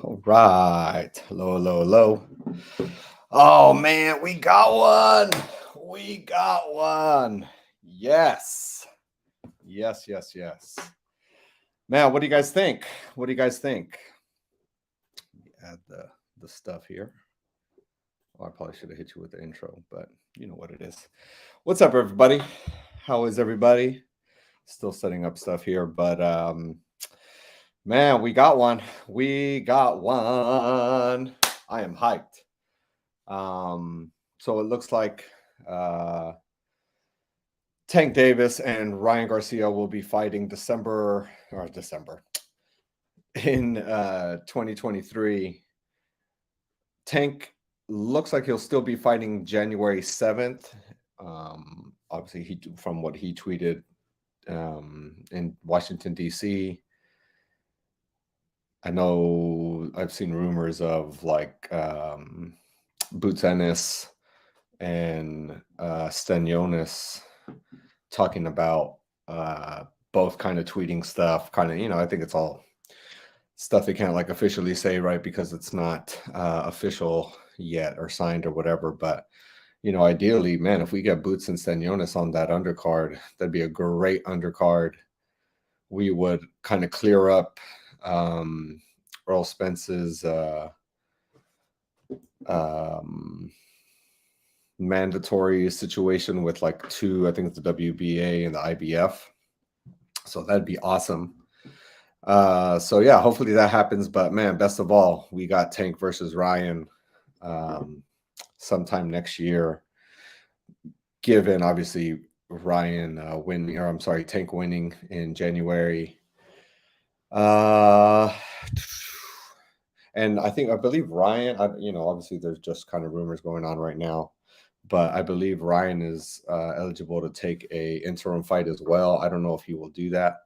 All right. Low, low, low. Oh man, we got one. We got one. Yes. Yes, yes, yes. Man, what do you guys think? What do you guys think? Add the stuff here. Oh, I probably should have hit you with the intro, but you know what it is. What's up, everybody? How is everybody? Still setting up stuff here, but man, we got one. We got one. I am hyped. So it looks like uh, Tank Davis and Ryan Garcia will be fighting December in 2023. Tank looks like he'll still be fighting January 7th. Obviously, from what he tweeted in Washington, D.C. I know I've seen rumors of like Boots Ennis and Stenionis talking about both kind of tweeting stuff, kind of, I think it's all stuff they can't like officially say, right? Because it's not official yet or signed or whatever. But, ideally, man, if we get Boots and Stenionis on that undercard, that'd be a great undercard. We would kind of clear up Earl Spence's mandatory situation with like two, I think it's the WBA and the IBF. So that'd be awesome. So yeah, hopefully that happens. But man, best of all, we got Tank versus Ryan sometime next year. Given obviously Ryan winning, or I'm sorry, Tank winning in January. And I believe Ryan, obviously there's just kind of rumors going on right now, but I believe Ryan is eligible to take a interim fight as well. I don't know if he will do that,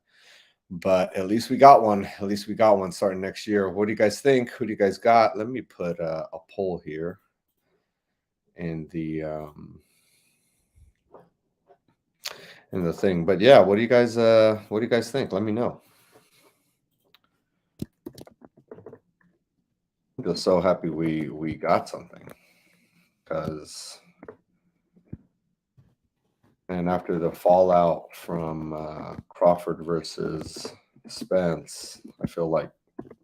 but at least we got one. At least we got one starting next year. What do you guys think? Who do you guys got? Let me put a poll here in the thing. But yeah, what do you guys think? Let me know. I'm just so happy we got something, because and after the fallout from Crawford versus Spence, I feel like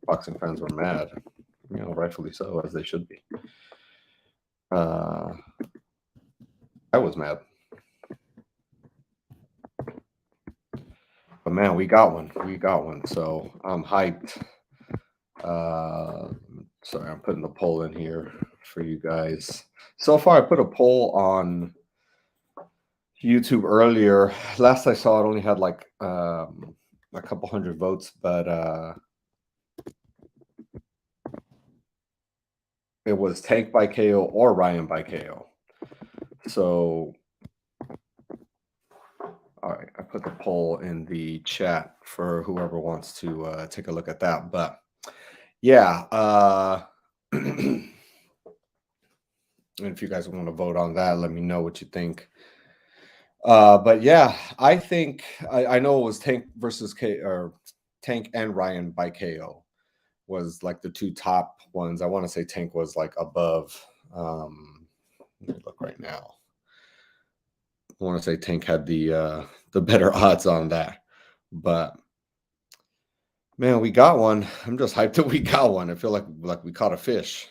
boxing fans were mad, rightfully so, as they should be. I was mad. But man, we got one. We got one. So I'm hyped. Sorry, I'm putting the poll in here for you guys. So far, I put a poll on YouTube earlier. Last I saw, it only had like a couple hundred votes, but it was Tank by KO or Ryan by KO. So, all right, I put the poll in the chat for whoever wants to take a look at that. But yeah, and if you guys want to vote on that, let me know what you think. But yeah, I think I know it was Tank versus Tank and Ryan by KO was like the two top ones. I want to say Tank was like above. Let me look right now. I want to say Tank had the better odds on that, but man, we got one. I'm just hyped that we got one. I feel like we caught a fish.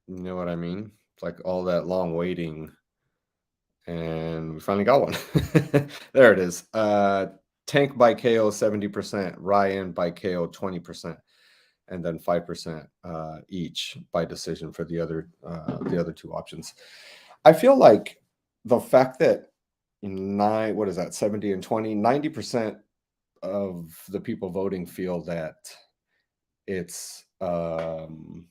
You know what I mean? It's like all that long waiting, and we finally got one. There it is. Tank by KO 70%, Ryan by KO 20%, and then 5% each by decision for the other two options. I feel like the fact that 70 and 20, 90% of the people voting feel that it's going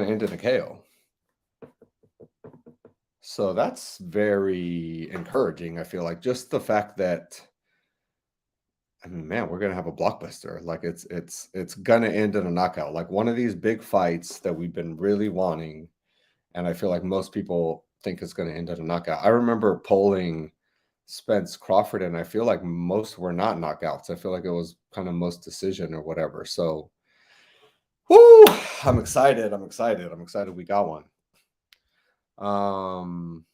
to end in a KO. So that's very encouraging. I feel like just the fact that, I mean, man, we're gonna have a blockbuster. Like it's gonna end in a knockout. Like one of these big fights that we've been really wanting, and I feel like most people think it's gonna end in a knockout. I remember polling Spence Crawford, and I feel like most were not knockouts. I feel like it was kind of most decision or whatever. So, whoo, I'm excited. I'm excited. I'm excited we got one. Um,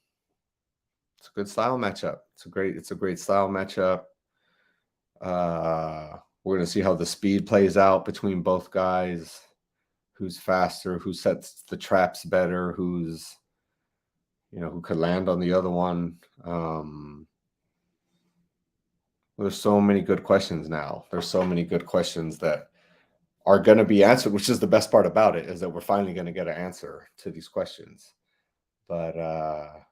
it's a good style matchup. It's a great style matchup. We're gonna see how the speed plays out between both guys. Who's faster? Who sets the traps better? Who could land on the other one? There's so many good questions now. There's so many good questions that are going to be answered, which is the best part about it, is that we're finally going to get an answer to these questions. But a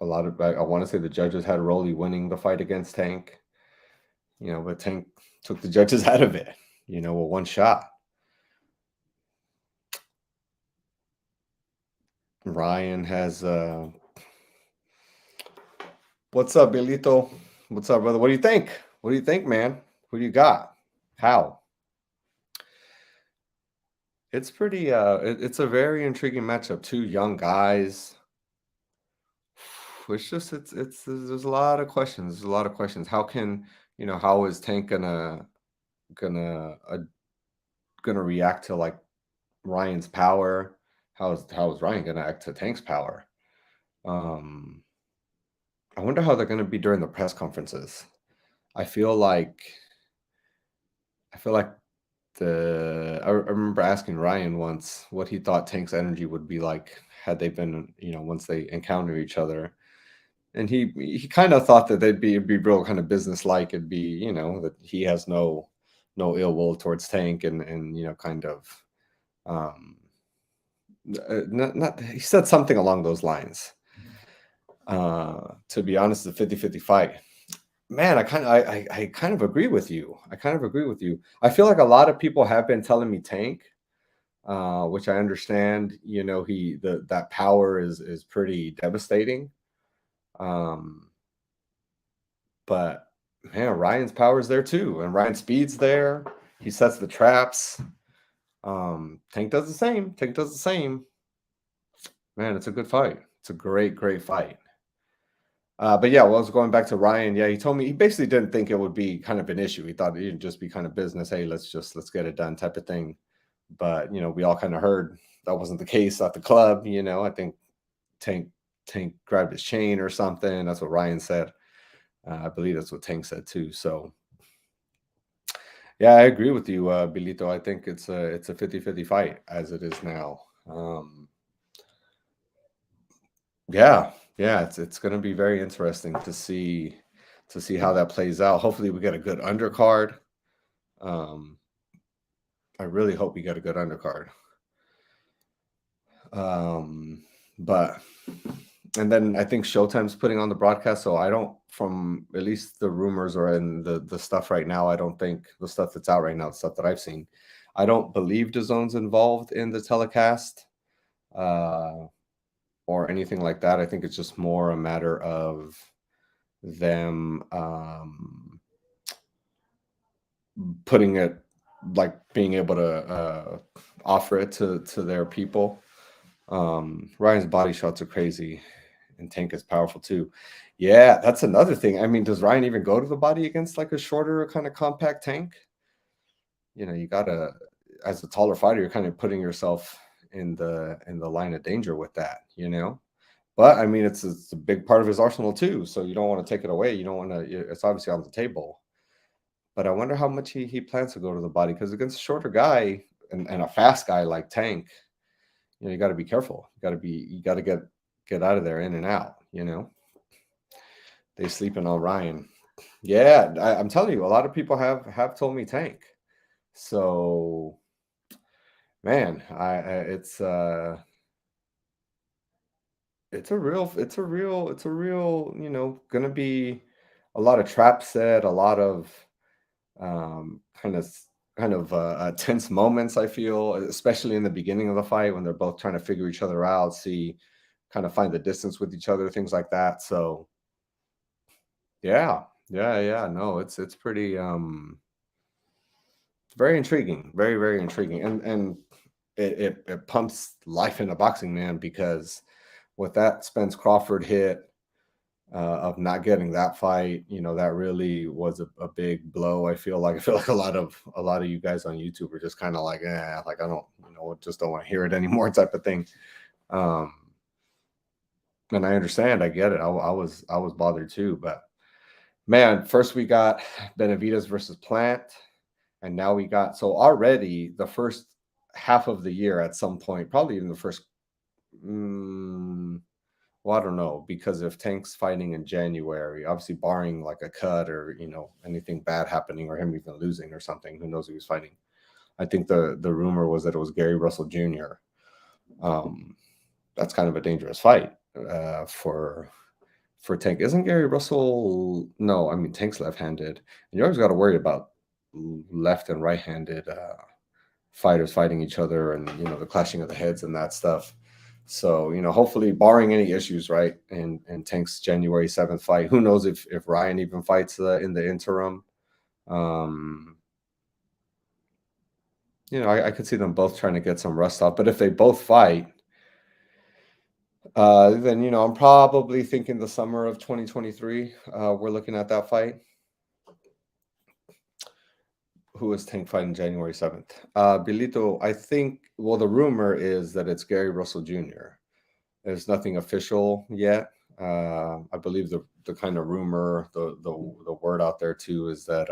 lot of I want to say the judges had Rolly winning the fight against Tank. But Tank took the judges out of it. With one shot. Ryan has what's up, Bilito? What's up, brother? What do you think? What do you think, man? Who do you got? How? It's pretty it's a very intriguing matchup. Two young guys. It's there's a lot of questions. There's a lot of questions. How is Tank gonna uh, gonna react to like Ryan's power? How is Ryan gonna act to Tank's power? Um I wonder how they're gonna be during the press conferences. I feel like I feel like I remember asking Ryan once what he thought Tank's energy would be like had they been, once they encounter each other. And he kind of thought that it'd be real kind of business-like. It'd be, that he has no ill will towards Tank and kind of not he said something along those lines. To be honest, the 50-50 fight. Man, I kind of agree with you. I feel like a lot of people have been telling me Tank, which I understand. That power is pretty devastating. But man, Ryan's power is there too, and Ryan's speed's there. He sets the traps. Tank does the same. Man, it's a good fight. It's a great fight. But yeah, well, I was going back to Ryan. Yeah, he told me he basically didn't think it would be kind of an issue. He thought it'd just be kind of business. Hey, let's get it done type of thing. But we all kind of heard that wasn't the case at the club. I think Tank grabbed his chain or something. That's what Ryan said. I believe that's what Tank said too. So yeah, I agree with you, Bilito. I think it's a 50-50 fight as it is now. Yeah, it's going to be very interesting to see how that plays out. Hopefully, we get a good undercard. I really hope we get a good undercard. But and then I think Showtime's putting on the broadcast, so I don't, from at least the rumors or in the stuff right now, I don't think the stuff that's out right now, the stuff that I've seen, I don't believe DAZN's involved in the telecast. Or anything like that. I think it's just more a matter of them putting it, like being able to offer it to their people. Ryan's body shots are crazy, and Tank is powerful too. Yeah, that's another thing. I mean, does Ryan even go to the body against like a shorter kind of compact Tank? You gotta, as a taller fighter, you're kind of putting yourself in the line of danger with that. But I mean, it's a big part of his arsenal too. So you don't want to take it away. You don't want to. It's obviously on the table. But I wonder how much he plans to go to the body, because against a shorter guy and a fast guy like Tank, you got to be careful. You got to get out of there, in and out. They sleeping on Ryan. Yeah, I'm telling you, a lot of people have told me Tank. So, man, it's a real, gonna be a lot of trap set, a lot of kind of tense moments, I feel, especially in the beginning of the fight when they're both trying to figure each other out, kind of find the distance with each other, things like that. So yeah, no, it's pretty very intriguing, very intriguing, and it pumps life into boxing, man, because with that Spence Crawford hit of not getting that fight, that really was a big blow. I feel like a lot of you guys on YouTube are just kind of like, like I don't, just don't want to hear it anymore type of thing. And I understand, I get it. I was bothered too, but man, first we got Benavidez versus Plant, and now we got, so already the first half of the year at some point, probably even the first, well, I don't know, because if Tank's fighting in January, obviously barring like a cut or, anything bad happening or him even losing or something, who knows who he's fighting. I think the rumor was that it was Gary Russell Jr. That's kind of a dangerous fight for Tank. Isn't Gary Russell? No, I mean, Tank's left-handed. And you always got to worry about left and right-handed fighters fighting each other and, the clashing of the heads and that stuff. So, hopefully barring any issues, right, and Tank's January 7th fight, who knows if Ryan even fights in the interim. I could see them both trying to get some rust off. But if they both fight, then, I'm probably thinking the summer of 2023, we're looking at that fight. Who is Tank fighting January 7th? Bilito, I think, well, the rumor is that it's Gary Russell Jr. There's nothing official yet. I believe the kind of rumor, the word out there too is that,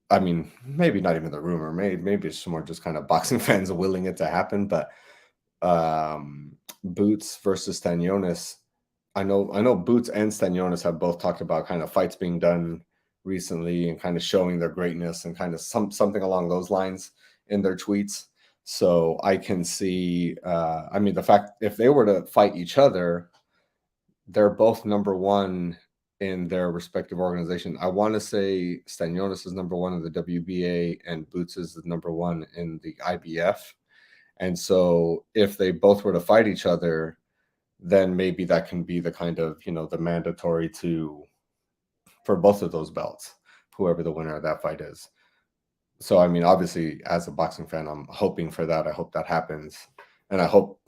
I mean, maybe not even the rumor, maybe it's more just kind of boxing fans willing it to happen, but Boots versus Stanionis. I know Boots and Stanionis have both talked about kind of fights being done recently and kind of showing their greatness and kind of something along those lines in their tweets. So I can see, I mean, the fact if they were to fight each other, they're both number one in their respective organization. I want to say Stanionis is number one in the WBA and Boots is the number one in the IBF. And so if they both were to fight each other, then maybe that can be the kind of, the mandatory for both of those belts, whoever the winner of that fight is. So, I mean, obviously, as a boxing fan, I'm hoping for that. I hope that happens. And I hope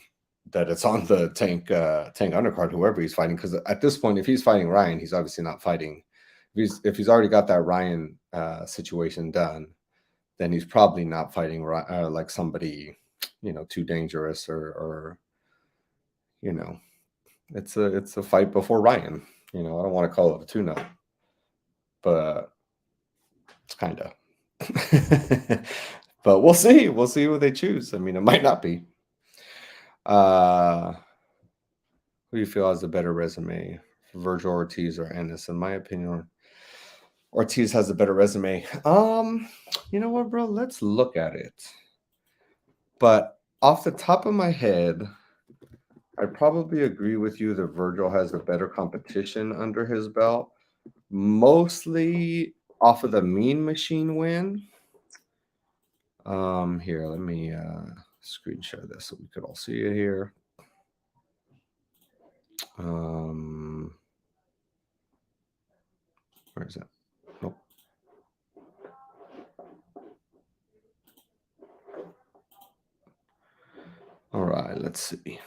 that it's on the Tank undercard, whoever he's fighting. Because at this point, if he's fighting Ryan, he's obviously not fighting. If he's already got that Ryan situation done, then he's probably not fighting like somebody, too dangerous or it's a fight before Ryan. I don't want to call it a tune-up, but it's kind of. But we'll see. We'll see who they choose. I mean, it might not be. Who do you feel has the better resume, Virgil Ortiz or Ennis? In my opinion, Ortiz has a better resume. You know what, bro? Let's look at it. But off the top of my head, I probably agree with you that Virgil has a better competition under his belt, mostly off of the Mean Machine win. Here, let me screen share this so we could all see it here. Where is it? Nope. All right, let's see.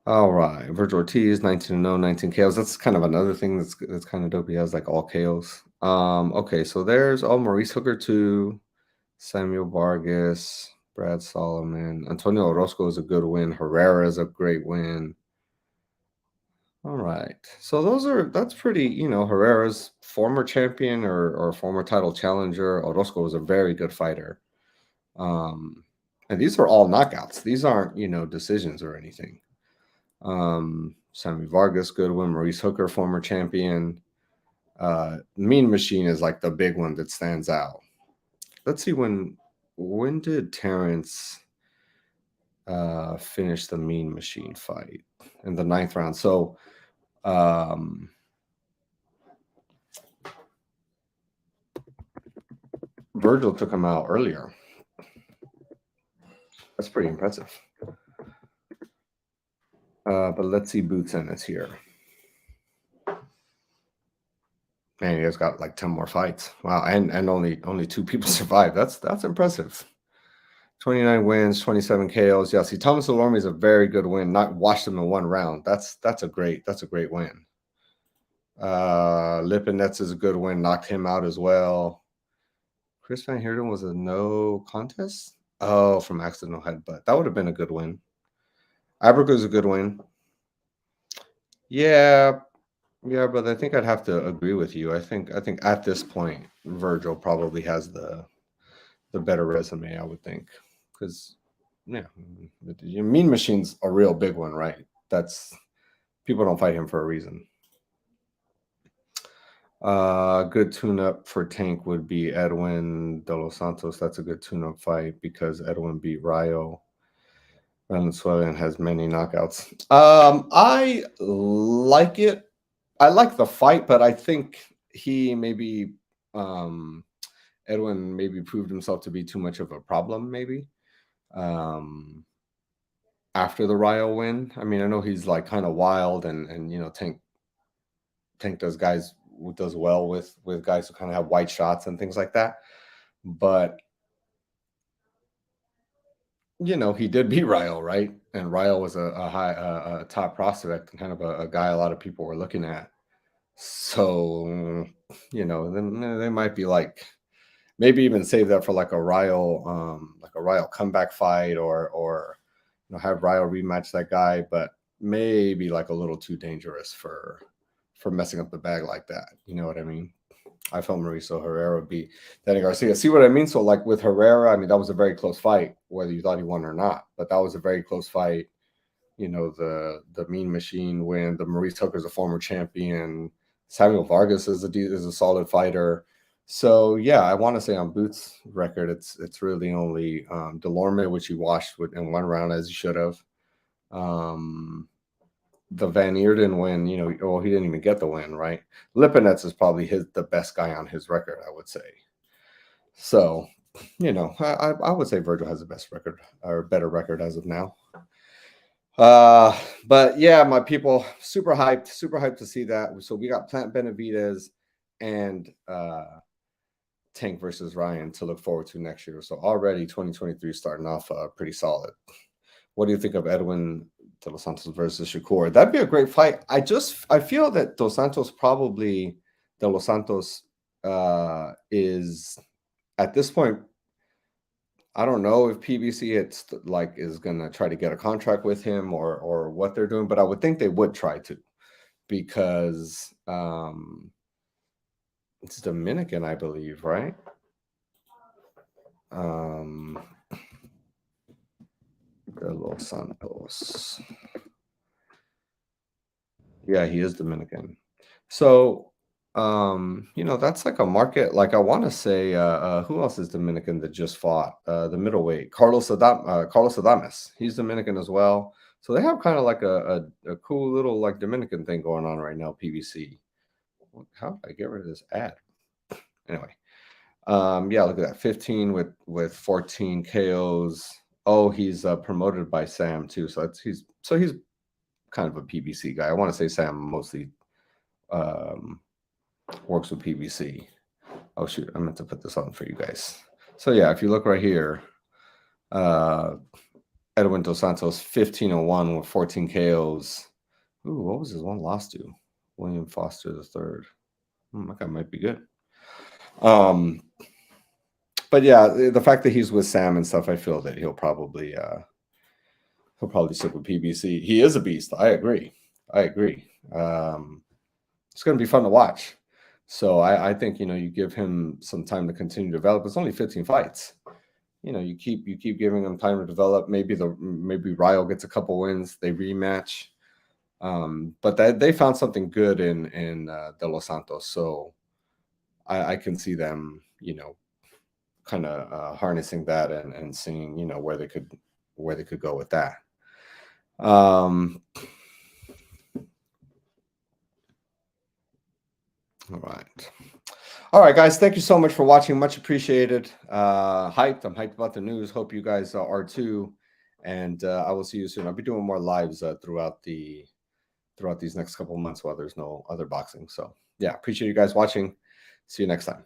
All right, Virgil Ortiz, 19-0, 19 KOs. That's kind of another thing that's kind of dope. He has like all KOs. Okay, so there's Maurice Hooker 2, Samuel Vargas, Brad Solomon, Antonio Orozco is a good win. Herrera is a great win. All right, so that's pretty. Herrera's former champion or former title challenger. Orozco was a very good fighter. And these are all knockouts. These aren't decisions or anything. Sammy Vargas, good win. Maurice Hooker, former champion. Mean Machine is like the big one that stands out. Let's see when did Terrence finish the Mean Machine fight in the 9th round? So Virgil took him out earlier. That's pretty impressive. But let's see Boots Ennis here. Man, he has got like 10 more fights. Wow, and only 2 people survived. That's impressive. 29 wins, 27 KOs. Yeah, see, Thomas Delorme is a very good win. Not washed him in one round. That's a great win. Lipinets is a good win. Knocked him out as well. Chris Van Heerden was a no contest. Oh, from accidental headbutt. That would have been a good win. Aberg is a good win. Yeah, but I think I'd have to agree with you. I think at this point, Virgil probably has the better resume. I would think, because yeah, Mean Machine's a real big one, right? That's people don't fight him for a reason. Good tune-up for Tank would be Edwin De Los Santos. That's a good tune-up fight because Edwin beat Rayo. Venezuelan has many knockouts. I like it. I like the fight, but I think he maybe Edwin maybe proved himself to be too much of a problem, maybe. After the Rayo win. I mean, I know he's like kind of wild and Tank does well with guys who kind of have white shots and things like that. But he did beat Rayo, right? And Rayo was a top prospect and kind of a guy a lot of people were looking at. So, then they might be like, maybe even save that for like a Rayo comeback fight or have Rayo rematch that guy, but maybe like a little too dangerous for messing up the bag like that. You know what I mean? I felt Mauricio Herrera beat Danny Garcia. See what I mean? So like with Herrera, I mean, that was a very close fight, whether you thought he won or not, but that was a very close fight. The Mean Machine win. The Maurice Hooker's a former champion. Samuel Vargas is a solid fighter. So yeah, I want to say on Boots' record, it's really only Delorme, which he washed in one round as he should have. The Van Eerden win, he didn't even get the win, right? Lipinets is probably the best guy on his record, I would say. So, I would say Virgil has the best record or better record as of now. But yeah, my people, super hyped to see that. So we got Plant Benavidez and Tank versus Ryan to look forward to next year. So already 2023 starting off pretty solid. What do you think of Edwin De Los Santos versus Shakur? That'd be a great fight. I feel that De Los Santos is at this point. I don't know if PBC is gonna try to get a contract with him or what they're doing, but I would think they would try to, because it's Dominican, I believe, right? De Los Santos. Yeah, he is Dominican. So, that's like a market. Like I want to say, who else is Dominican that just fought the middleweight? Carlos Adames. He's Dominican as well. So they have kind of like a cool little like Dominican thing going on right now. PBC. How did I get rid of this ad? Anyway, yeah, look at that. 15 with 14 KOs. Oh, he's promoted by Sam too. So he's kind of a PBC guy. I want to say Sam mostly works with PBC. Oh shoot, I meant to put this on for you guys. So yeah, if you look right here, Edwin Dos Santos 15-1 with 14 KOs. Ooh, what was his one loss to? William Foster III. That guy might be good. But yeah, the fact that he's with Sam and stuff, I feel that he'll probably stick with PBC. He is a beast. I agree. It's going to be fun to watch. So I think you give him some time to continue to develop. It's only 15 fights. You keep giving him time to develop. Maybe Rayo gets a couple wins. They rematch. But they found something good in De Los Santos. So I can see them, kind of harnessing that and seeing, where they could go with that. All right, guys. Thank you so much for watching. Much appreciated. I'm hyped about the news. Hope you guys are too. And I will see you soon. I'll be doing more lives throughout these next couple of months while there's no other boxing. So yeah, appreciate you guys watching. See you next time.